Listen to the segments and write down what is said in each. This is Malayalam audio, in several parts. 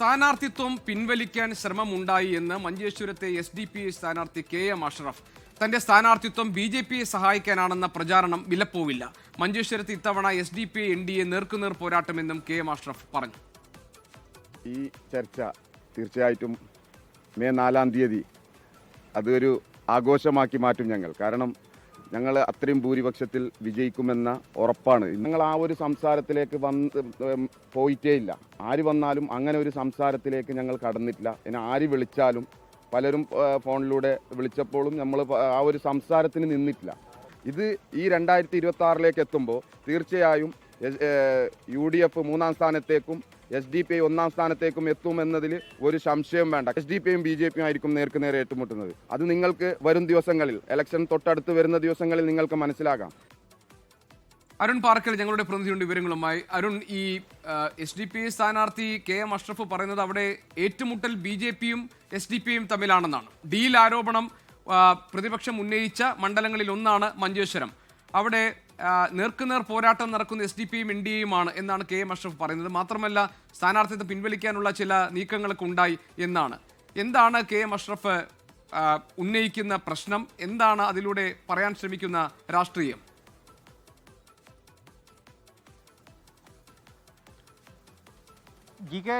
സ്ഥാനാർത്ഥിത്വം പിൻവലിക്കാൻ ശ്രമമുണ്ടായി എന്ന് മഞ്ചേശ്വരത്തെ SDPI സ്ഥാനാർത്ഥി KM അഷ്റഫ്. തന്റെ സ്ഥാനാർത്ഥിത്വം BJPയെ സഹായിക്കാനാണെന്ന പ്രചാരണം വിലപ്പോവില്ല. മഞ്ചേശ്വരത്ത് ഇത്തവണ SDPI NDA നേർക്കുനേർ പോരാട്ടമെന്നും KM അഷ്റഫ് പറഞ്ഞു. ഈ ചർച്ച തീർച്ചയായിട്ടും മെയ് 4-ാം തീയതി അതൊരു ആഘോഷമാക്കി മാറ്റും ഞങ്ങൾ. കാരണം ഞങ്ങൾ അത്രയും ഭൂരിപക്ഷത്തിൽ വിജയിക്കുമെന്ന ഉറപ്പാണ്. ഞങ്ങൾ ആ ഒരു സംസാരത്തിലേക്ക് പോയിട്ടേ ഇല്ല. ആര് വന്നാലും അങ്ങനെ ഒരു സംസാരത്തിലേക്ക് ഞങ്ങൾ കടന്നിട്ടില്ല. ഇനി ആര് വിളിച്ചാലും പലരും ഫോണിലൂടെ വിളിച്ചപ്പോഴും നമ്മൾ ആ ഒരു സംസാരത്തിന് നിന്നിട്ടില്ല. ഇത് ഈ 2026 എത്തുമ്പോൾ തീർച്ചയായും UDF 3-ാം സ്ഥാനത്തേക്കും SDPI 1-ാം സ്ഥാനത്തേക്കും എത്തുമെന്നതിൽ ഒരു സംശയം വേണ്ട. SDPIയും BJPയും ആയിരിക്കും നേർക്കുനേരെ ഏറ്റുമുട്ടുന്നത്. അത് നിങ്ങൾക്ക് വരും ദിവസങ്ങളിൽ, ഇലക്ഷൻ തൊട്ടടുത്ത് വരുന്ന ദിവസങ്ങളിൽ നിങ്ങൾക്ക് മനസ്സിലാകാം. അരുൺ പാർക്കൽ ഞങ്ങളുടെ പ്രതിനിധിയുടെ വിവരങ്ങളുമായി. അരുൺ, ഈ SDPI സ്ഥാനാർത്ഥി KM അഷ്റഫ് പറയുന്നത് അവിടെ ഏറ്റുമുട്ടൽ BJPയും SDPIയും തമ്മിലാണെന്നാണ്. ഡീൽ ആരോപണം പ്രതിപക്ഷം ഉന്നയിച്ച മണ്ഡലങ്ങളിൽ ഒന്നാണ് മഞ്ചേശ്വരം. അവിടെ നേർക്കുനേർ പോരാട്ടം നടക്കുന്ന SDPIയും NDAയുമാണ് എന്നാണ് KM അഷ്റഫ് പറയുന്നത്. മാത്രമല്ല, സ്ഥാനാർത്ഥിത്വം പിൻവലിക്കാനുള്ള ചില നീക്കങ്ങളൊക്കെ ഉണ്ടായി എന്നാണ്. എന്താണ് KM അഷ്റഫ് ഉന്നയിക്കുന്ന പ്രശ്നം? എന്താണ് അതിലൂടെ പറയാൻ ശ്രമിക്കുന്ന രാഷ്ട്രീയം?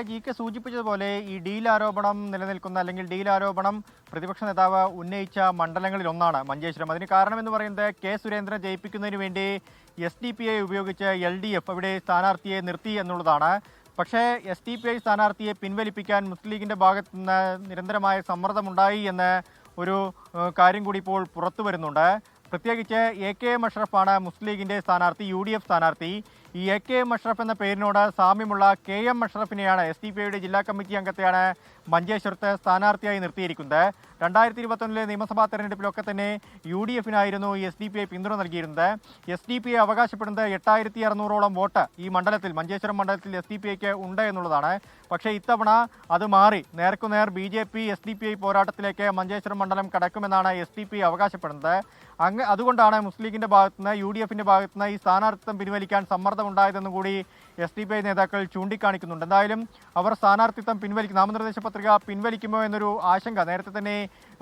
ജി കെ സൂചിപ്പിച്ചതുപോലെ ഈ ഡീൽ ആരോപണം നിലനിൽക്കുന്ന അല്ലെങ്കിൽ ഡീൽ ആരോപണം പ്രതിപക്ഷ നേതാവ് ഉന്നയിച്ച മണ്ഡലങ്ങളിൽ ഒന്നാണ് മഞ്ചേശ്വരം. അതിന് കാരണമെന്ന് പറയുന്നത് K. സുരേന്ദ്രൻ ജയിപ്പിക്കുന്നതിന് വേണ്ടി SDPI ഉപയോഗിച്ച് LDF അവിടെ സ്ഥാനാർത്ഥിയെ നിർത്തി എന്നുള്ളതാണ്. പക്ഷേ SDPI സ്ഥാനാർത്ഥിയെ പിൻവലിപ്പിക്കാൻ മുസ്ലിം ലീഗിൻ്റെ ഭാഗത്തു നിന്ന് നിരന്തരമായ സമ്മർദ്ദമുണ്ടായി എന്ന ഒരു കാര്യം കൂടി ഇപ്പോൾ പുറത്തു വരുന്നുണ്ട്. പ്രത്യേകിച്ച് AKM അഷ്റഫാണ് മുസ്ലിം ലീഗിൻ്റെ സ്ഥാനാർത്ഥി, UDF സ്ഥാനാർത്ഥി. ഈ AKM അഷ്റഫ് എന്ന പേരിനോട് സാമ്യമുള്ള KM അഷ്റഫിനെയാണ് SDPIയുടെ ജില്ലാ കമ്മിറ്റി അംഗത്തെയാണ് മഞ്ചേശ്വരത്ത് സ്ഥാനാർത്ഥിയായി നിർത്തിയിരിക്കുന്നത്. 2021 നിയമസഭാ തെരഞ്ഞെടുപ്പിലൊക്കെ തന്നെ UDFനായിരുന്നു SDPI പിന്തുണ നൽകിയിരുന്നത്. SDPI അവകാശപ്പെടുന്നത് 8600ഓളം വോട്ട് ഈ മണ്ഡലത്തിൽ, മഞ്ചേശ്വരം മണ്ഡലത്തിൽ SDPIക്ക് ഉണ്ട് എന്നുള്ളതാണ്. പക്ഷേ ഇത്തവണ അത് മാറി നേർക്കുനേർ BJP SDPI പോരാട്ടത്തിലേക്ക് മഞ്ചേശ്വരം മണ്ഡലം കടക്കുമെന്നാണ് SDPI അവകാശപ്പെടുന്നത്. അതുകൊണ്ടാണ് മുസ്ലിം ലീഗിൻ്റെ ഭാഗത്തുനിന്ന് UDFിൻ്റെ ഭാഗത്തുനിന്ന് ഈ സ്ഥാനാർത്ഥിത്വം പിൻവലിക്കാൻ സമ്മർദ്ദമുണ്ടായതെന്നും കൂടി SDPI നേതാക്കൾ ചൂണ്ടിക്കാണിക്കുന്നുണ്ട്. എന്തായാലും അവർ സ്ഥാനാർത്ഥിത്വം നാമനിർദ്ദേശ പത്രിക പിൻവലിക്കുമോ എന്നൊരു ആശങ്ക നേരത്തെ തന്നെ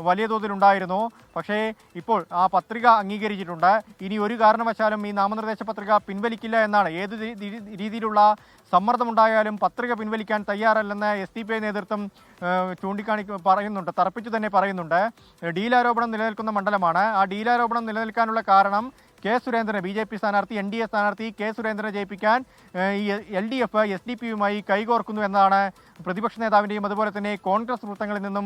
വലിയ തോതിലുണ്ടായിരുന്നു. പക്ഷേ ഇപ്പോൾ ആ പത്രിക അംഗീകരിച്ചിട്ടുണ്ട്. ഇനി ഒരു കാരണവശാലും ഈ നാമനിർദ്ദേശ പത്രിക പിൻവലിക്കില്ല എന്നാണ്. ഏത് രീതിയിലുള്ള സമ്മർദ്ദമുണ്ടായാലും പത്രിക പിൻവലിക്കാൻ തയ്യാറല്ലെന്ന് SDPI നേതൃത്വം പറയുന്നുണ്ട്, തറപ്പിച്ചു തന്നെ പറയുന്നുണ്ട്. ഡീൽ ആരോപണം നിലനിൽക്കുന്ന മണ്ഡലമാണ്. ആ ഡീൽ ആരോപണം നിലനിൽക്കാനുള്ള കാരണം K. സുരേന്ദ്രനെ, BJP സ്ഥാനാർത്ഥി, NDA സ്ഥാനാർത്ഥി K. സുരേന്ദ്രനെ ജയിപ്പിക്കാൻ ഈ LDF SDPയുമായി കൈകോർക്കുന്നു എന്നതാണ് പ്രതിപക്ഷ നേതാവിൻ്റെയും അതുപോലെ തന്നെ കോൺഗ്രസ് വൃത്തങ്ങളിൽ നിന്നും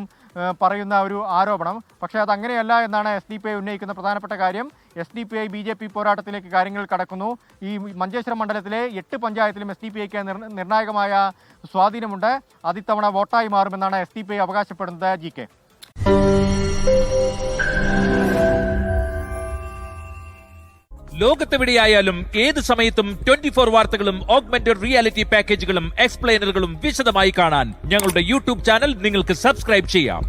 പറയുന്ന ഒരു ആരോപണം. പക്ഷേ അതങ്ങനെയല്ല എന്നാണ് SDPI ഉന്നയിക്കുന്ന പ്രധാനപ്പെട്ട കാര്യം. SDPI BJP പോരാട്ടത്തിലേക്ക് കാര്യങ്ങൾ കടക്കുന്നു. ഈ മഞ്ചേശ്വരം മണ്ഡലത്തിലെ 8 പഞ്ചായത്തിലും SDPIക്ക് നിർണായകമായ സ്വാധീനമുണ്ട്. അതിത്തവണ വോട്ടായി മാറുമെന്നാണ് SDPI അവകാശപ്പെടുന്നത്. GK. ലോകത്തെവിടെയായാലും ഏത് സമയത്തും 24 വാർത്തകളും ഓഗ്മെന്റഡ് റിയാലിറ്റി പാക്കേജുകളും എക്സ്പ്ലെയിനറുകളും വിശദമായി കാണാൻ ഞങ്ങളുടെ YouTube ചാനൽ നിങ്ങൾക്ക് സബ്സ്ക്രൈബ് ചെയ്യാം.